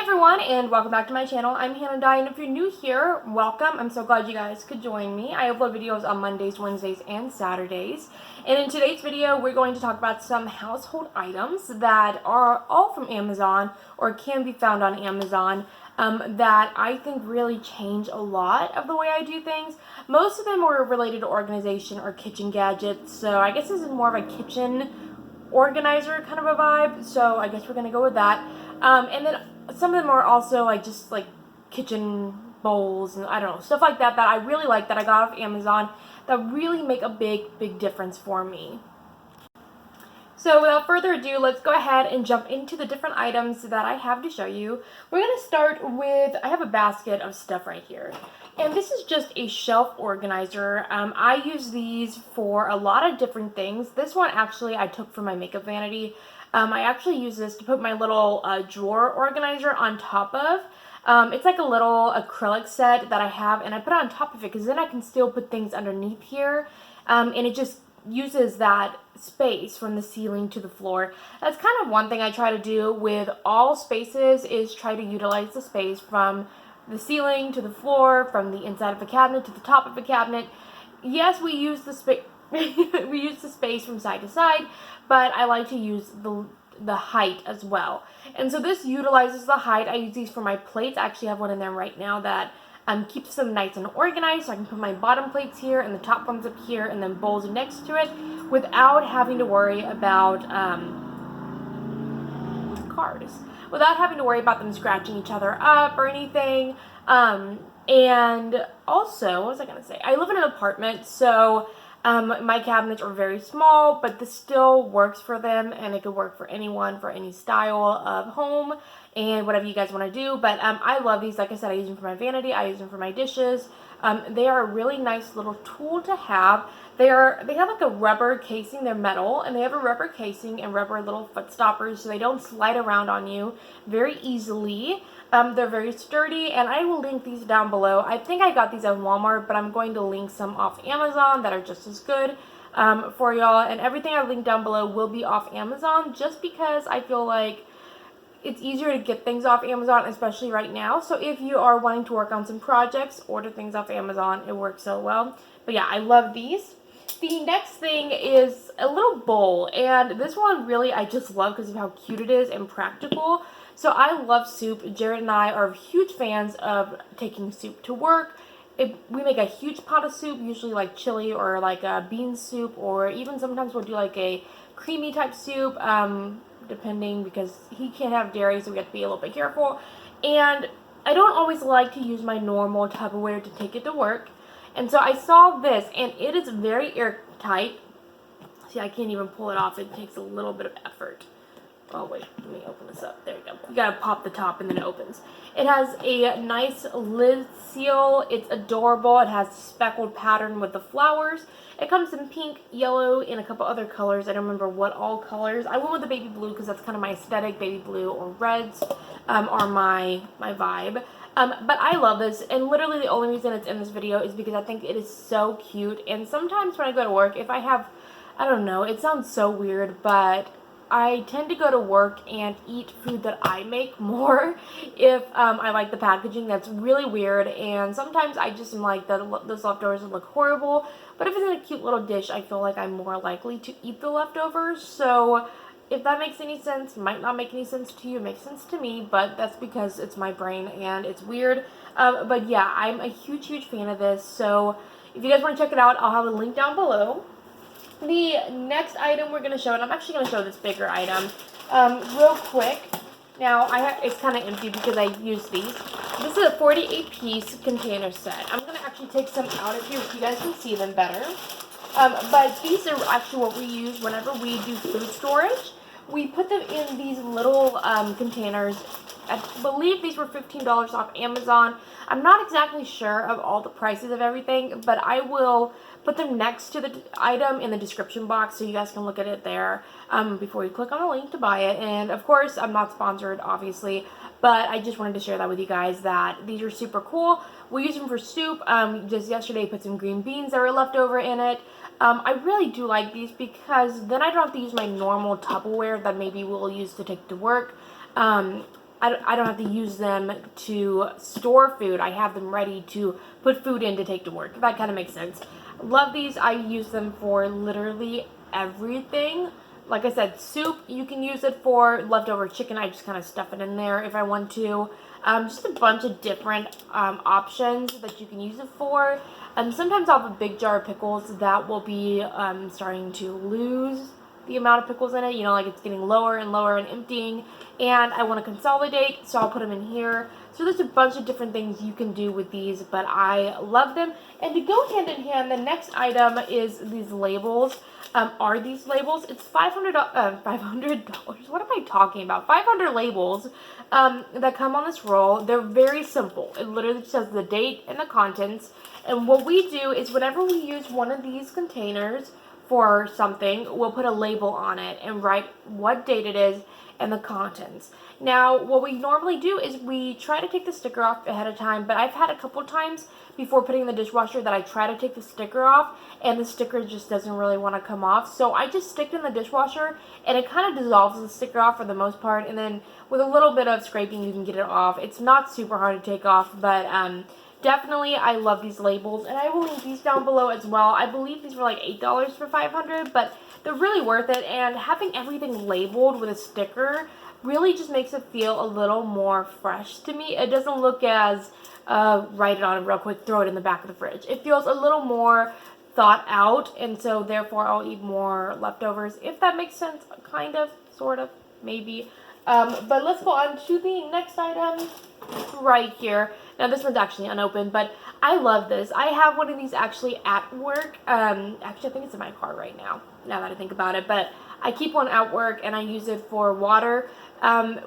everyone, and welcome back to my channel. I'm Hannah Dye, and if you're new here, welcome. I'm so glad you guys could join me. I upload videos on Mondays, Wednesdays, and Saturdays. And in today's video, we're going to talk about some household items that are all from Amazon or can be found on Amazon that I think really change a lot of the way I do things. Most of them are related to organization or kitchen gadgets, so I guess this is more of a kitchen organizer kind of a vibe, so I guess we're going to go with that. And then some of them are also just like kitchen bowls and I don't know, stuff like that that I really like that I got off Amazon that really make a big difference for me. So without further ado, let's go ahead and jump into the different items that I have to show you. We're going to start with, I have a basket of stuff right here. And this is just a shelf organizer. I use these for a lot of different things. This one actually I took from my makeup vanity. I actually use this to put my little drawer organizer on top of. It's like a little acrylic set that I have, and I put it on top of it because then I can still put things underneath here. And it just uses that space from the ceiling to the floor. That's kind of one thing I try to do with all spaces, is try to utilize the space from the ceiling to the floor, from the inside of a cabinet to the top of a cabinet. Yes, we use the space we use the space from side to side, but I like to use the height as well. And so this utilizes the height. I use these for my plates. I actually have one in there right now that keeps them nice and organized, so I can put my bottom plates here and the top ones up here and then bowls next to it without having to worry about without having to worry about them scratching each other up or anything. And also, what was I going to say? I live in an apartment, so my cabinets are very small, but this still works for them, and it could work for anyone, for any style of home and whatever you guys want to do. But I love these. Like I said, I use them for my vanity. I use them for my dishes. They are a really nice little tool to have. They have like a rubber casing. They're metal, and they have a rubber casing and rubber little foot stoppers, so they don't slide around on you very easily. They're very sturdy, and I will link these down below. I think I got these at Walmart, but I'm going to link some off Amazon that are just as good for y'all. And everything I link down below will be off Amazon, just because I feel like it's easier to get things off Amazon, especially right now. So if you are wanting to work on some projects, order things off Amazon. It works so well. But yeah, I love these. The next thing is a little bowl, and this one really I just love because of how cute it is and practical. So I love soup. Jared and I are huge fans of taking soup to work. We make a huge pot of soup, usually like chili or like a bean soup, or even sometimes we'll do like a creamy type soup, depending, because he can't have dairy, so we have to be a little bit careful. And I don't always like to use my normal Tupperware to take it to work. And so I saw this, and it is very airtight. See, I can't even pull it off. It takes a little bit of effort. Oh, wait, let me open this up. There you go. You gotta pop the top and then it opens. It has a nice lid seal. It's adorable. It has speckled pattern with the flowers. It comes in pink, yellow, and a couple other colors. I don't remember what all colors. I went with the baby blue because that's kind of my aesthetic. Baby blue or reds are my vibe. But I love this, and literally the only reason it's in this video is because I think it is so cute. And sometimes when I go to work, if I have, I don't know, it sounds so weird, but I tend to go to work and eat food that I make more if I like the packaging. That's really weird, and sometimes I just am like, those leftovers would look horrible, but if it's in a cute little dish, I feel like I'm more likely to eat the leftovers. So if that makes any sense, might not make any sense to you, it makes sense to me, but that's because it's my brain and it's weird. But yeah, I'm a huge fan of this, so if you guys want to check it out, I'll have a link down below. The next item we're going to show, and I'm actually going to show this bigger item real quick. Now, it's kind of empty because I used these. This is a 48-piece container set. I'm going to actually take some out of here so you guys can see them better. But these are actually what we use whenever we do food storage. We put them in these little containers. I believe these were $15 off Amazon. I'm not exactly sure of all the prices of everything, but I will put them next to the item in the description box so you guys can look at it there before you click on the link to buy it. And of course, I'm not sponsored, obviously, but I just wanted to share that with you guys that these are super cool. We use them for soup. Just yesterday, put some green beans that were left over in it. I really do like these because then I don't have to use my normal Tupperware that maybe we'll use to take to work. I don't have to use them to store food. I have them ready to put food in to take to work. That kind of makes sense. Love these. I use them for literally everything. Like I said, soup, you can use it for leftover chicken. I just kind of stuff it in there if I want to. Just a bunch of different options that you can use it for. Sometimes I'll have a big jar of pickles that will be starting to lose the amount of pickles in it. You know, like it's getting lower and lower and emptying. And I want to consolidate, so I'll put them in here. So there's a bunch of different things you can do with these, but I love them. And to go hand in hand, the next item is these labels. Are these labels? It's $500. What am I talking about? 500 labels that come on this roll. They're very simple. It literally just says the date and the contents. And what we do is whenever we use one of these containers for something, we'll put a label on it and write what date it is and the contents. Now, what we normally do is we try to take the sticker off ahead of time, but I've had a couple times before putting in the dishwasher that I try to take the sticker off and the sticker just doesn't really want to come off. So I just stick it in the dishwasher and it kind of dissolves the sticker off for the most part, and then with a little bit of scraping you can get it off. It's not super hard to take off, but definitely I love these labels, and I will link these down below as well. I believe these were like $8 for 500, but they're really worth it, and having everything labeled with a sticker really just makes it feel a little more fresh to me. It doesn't look as write it on real quick, throw it in the back of the fridge. It feels a little more thought out, and so therefore I'll eat more leftovers, if that makes sense. Kind of, sort of, maybe. But let's go on to the next item right here. Now this one's actually unopened, but I love this. I have one of these actually at work. Actually, I think it's in my car right now that I think about it, but I keep one at work and I use it for water.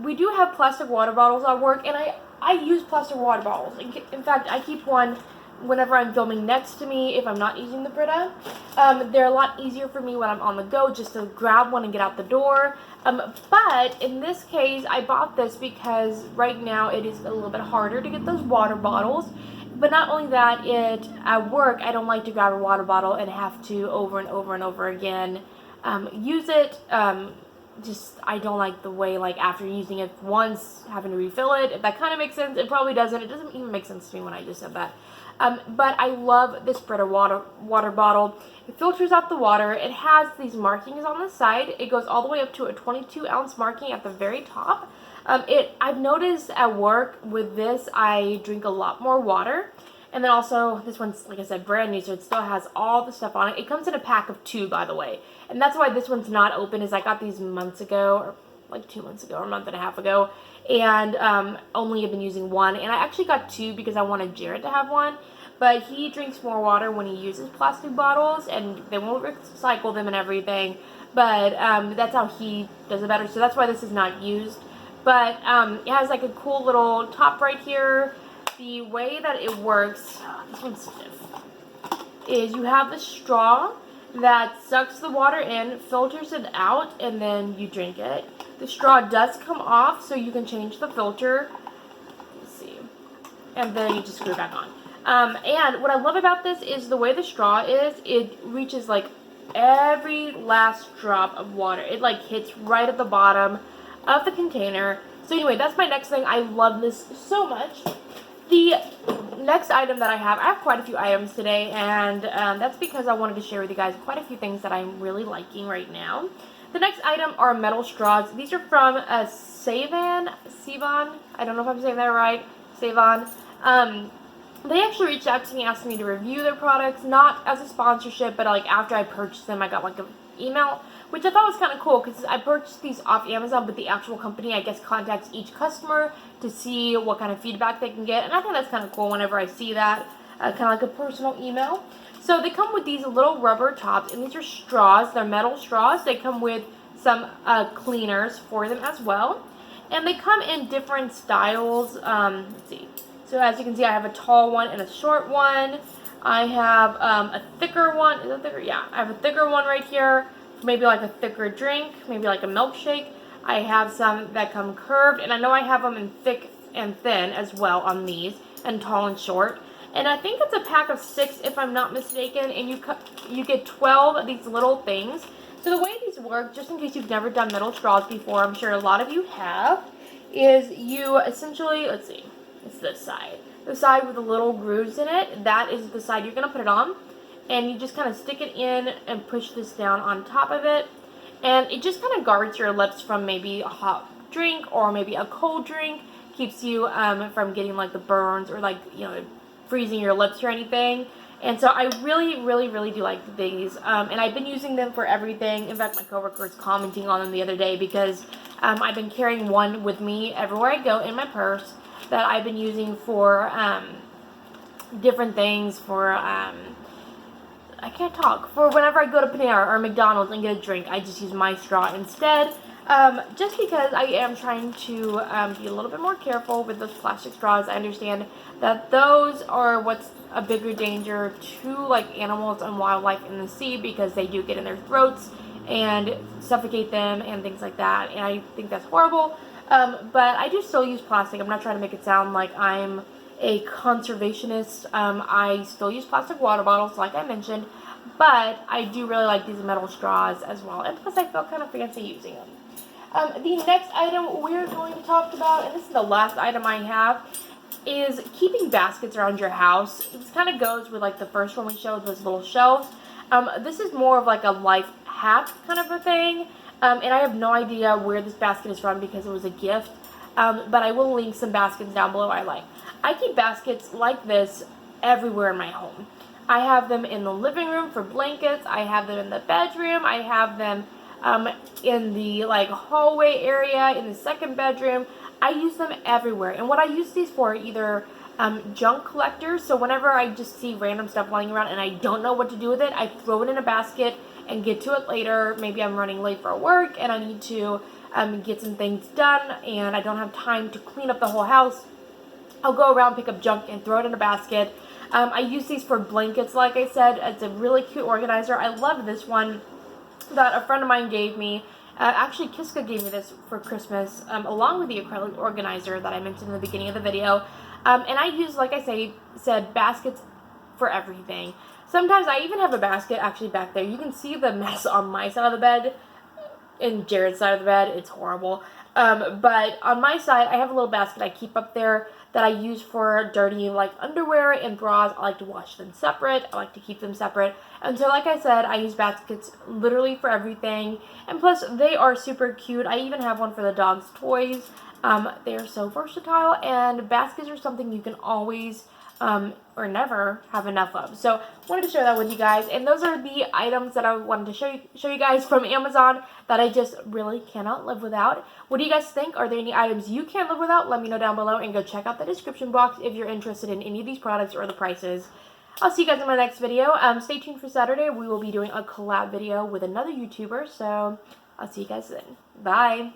We do have plastic water bottles at work, and I use plastic water bottles. In fact, I keep one whenever I'm filming next to me if I'm not using the Brita. They're a lot easier for me when I'm on the go just to grab one and get out the door. But in this case, I bought this because right now it is a little bit harder to get those water bottles. But not only that, at work, I don't like to grab a water bottle and have to over and over and over again use it. I don't like the way, like, after using it once, having to refill it. If that kind of makes sense, it probably doesn't. It doesn't even make sense to me when I just said that. But I love this Brita water bottle. It filters out the water. It has these markings on the side. It goes all the way up to a 22-ounce marking at the very top. I've noticed at work with this, I drink a lot more water. And then also, this one's, like I said, brand new, so it still has all the stuff on it. It comes in a pack of 2, by the way. And that's why this one's not open, is I got these months ago, or like 2 months ago, or a month and a half ago. And only have been using one. And I actually got 2 because I wanted Jared to have one. But he drinks more water when he uses plastic bottles, and they won't recycle them and everything. But that's how he does it better. So that's why this is not used. But it has like a cool little top right here. The way that it works, this one's stiff, is you have the straw that sucks the water in, filters it out, and then you drink it. The straw does come off, so you can change the filter. Let's see. And then you just screw it back on. And what I love about this is the way the straw is, it reaches like every last drop of water. It like hits right at the bottom of the container. So anyway, that's my next thing. I love this so much. The next item that I have quite a few items today, and that's because I wanted to share with you guys quite a few things that I'm really liking right now. The next item are metal straws. These are from Savon. I don't know if I'm saying that right. Savon. They actually reached out to me, asking me to review their products, not as a sponsorship, but like after I purchased them, I got like an email, which I thought was kind of cool because I purchased these off Amazon, but the actual company, I guess, contacts each customer to see what kind of feedback they can get, and I think that's kind of cool whenever I see that, kind of like a personal email. So they come with these little rubber tops, and these are straws. They're metal straws. They come with some cleaners for them as well, and they come in different styles. Let's see. So as you can see, I have a tall one and a short one. I have a thicker one. Is it thicker? Yeah, I have a thicker one right here. Maybe like a thicker drink, maybe like a milkshake. I have some that come curved, and I know I have them in thick and thin as well on these, and tall and short. And I think it's a pack of 6 if I'm not mistaken, and you get 12 of these little things. So the way these work, just in case you've never done metal straws before, I'm sure a lot of you have, is you essentially, let's see, it's this side. The side with the little grooves in it, that is the side you're going to put it on. And you just kind of stick it in and push this down on top of it. And it just kind of guards your lips from maybe a hot drink or maybe a cold drink. Keeps you from getting like the burns or like, you know, freezing your lips or anything. And so I really, really, really do like these. And I've been using them for everything. In fact, my coworker was commenting on them the other day because I've been carrying one with me everywhere I go in my purse that I've been using for different things, for I can't talk. For whenever I go to Panera or McDonald's and get a drink, I just use my straw instead. Just because I am trying to be a little bit more careful with those plastic straws. I understand that those are what's a bigger danger to like animals and wildlife in the sea because they do get in their throats and suffocate them and things like that. And I think that's horrible. But I do still use plastic. I'm not trying to make it sound like I'm a conservationist. I still use plastic water bottles, like I mentioned, but I do really like these metal straws as well, and plus I feel kind of fancy using them. The next item we're going to talk about, and this is the last item I have, is keeping baskets around your house. This kind of goes with like the first one we showed, those little shelves. This is more of like a life hack kind of a thing, and I have no idea where this basket is from because it was a gift, but I will link some baskets down below I keep baskets like this everywhere in my home. I have them in the living room for blankets. I have them in the bedroom. I have them in the like hallway area, in the second bedroom. I use them everywhere. And what I use these for are either junk collectors. So whenever I just see random stuff lying around and I don't know what to do with it, I throw it in a basket and get to it later. Maybe I'm running late for work and I need to get some things done and I don't have time to clean up the whole house. I'll go around, pick up junk, and throw it in a basket. I use these for blankets, like I said. It's a really cute organizer. I love this one that a friend of mine gave me. Actually, Kiska gave me this for Christmas, along with the acrylic organizer that I mentioned in the beginning of the video. And I use, like I said, baskets for everything. Sometimes I even have a basket actually back there. You can see the mess on my side of the bed. In Jared's side of the bed, it's horrible. But on my side, I have a little basket I keep up there that I use for dirty like underwear and bras. I like to wash them separate. I like to keep them separate. And so like I said, I use baskets literally for everything. And plus, they are super cute. I even have one for the dog's toys. They are so versatile, and baskets are something you can always or never have enough of. So wanted to share that with you guys, and those are the items that I wanted to show you guys from Amazon that I just really cannot live without. What do you guys think? Are there any items you can't live without? Let me know down below, and go check out the description box if you're interested in any of these products or the prices. I'll see you guys in my next video. Stay tuned for Saturday. We will be doing a collab video with another YouTuber, so I'll see you guys then. Bye!